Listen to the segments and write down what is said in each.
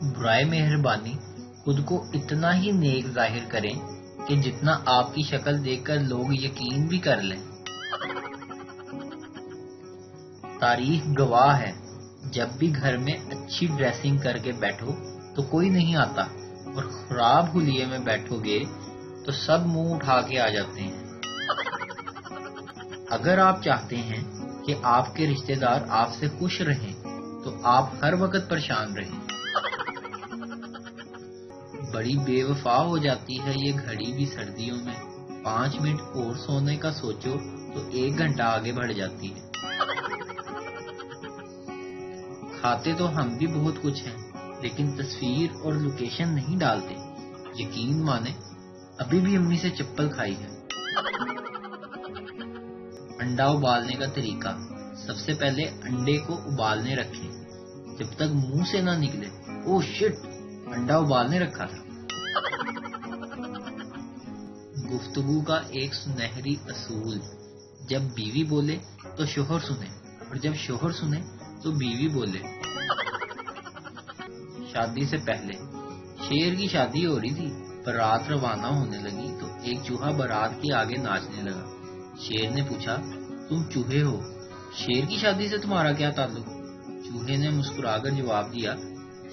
برائے مہربانی خود کو اتنا ہی نیک ظاہر کریں کہ جتنا آپ کی شکل دیکھ کر لوگ یقین بھی کر لیں۔ تاریخ گواہ ہے، جب بھی گھر میں اچھی ڈریسنگ کر کے بیٹھو تو کوئی نہیں آتا، اور خراب حلیے میں بیٹھو گے تو سب منہ اٹھا کے آ جاتے ہیں۔ اگر آپ چاہتے ہیں کہ آپ کے رشتہ دار آپ سے خوش رہیں تو آپ ہر وقت پریشان رہیں۔ بڑی بے وفا ہو جاتی ہے یہ گھڑی بھی سردیوں میں، 5 منٹ اور سونے کا سوچو تو 1 گھنٹہ آگے بڑھ جاتی ہے۔ کھاتے تو ہم بھی بہت کچھ ہیں، لیکن تصویر اور لوکیشن نہیں ڈالتے۔ یقین مانے ابھی بھی امی سے چپل کھائی ہے۔ انڈا ابالنے کا طریقہ: سب سے پہلے انڈے کو ابالنے رکھیں جب تک منہ سے نہ نکلے اوہ شٹ، انڈا ابالنے رکھا تھا۔ گفتگو کا ایک سنہری اصول: جب بیوی بولے تو شوہر سنے، اور جب شوہر سنے تو بیوی بولے۔ شادی سے پہلے شیر کی شادی ہو رہی تھی، بارات روانہ ہونے لگی تو ایک چوہا بارات کے آگے ناچنے لگا۔ شیر نے پوچھا، تم چوہے ہو، شیر کی شادی سے تمہارا کیا تعلق؟ چوہے نے مسکرا کر جواب دیا،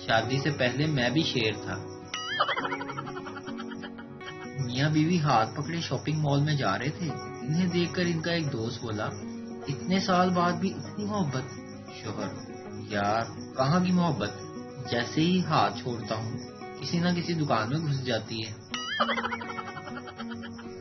شادی سے پہلے میں بھی شیر تھا۔ میاں بیوی ہاتھ پکڑے شاپنگ مال میں جا رہے تھے، انہیں دیکھ کر ان کا ایک دوست بولا، اتنے سال بعد بھی اتنی محبت؟ شوہر: یار کہاں کی محبت، جیسے ہی ہاتھ چھوڑتا ہوں کسی نہ کسی دکان میں گھس جاتی ہے۔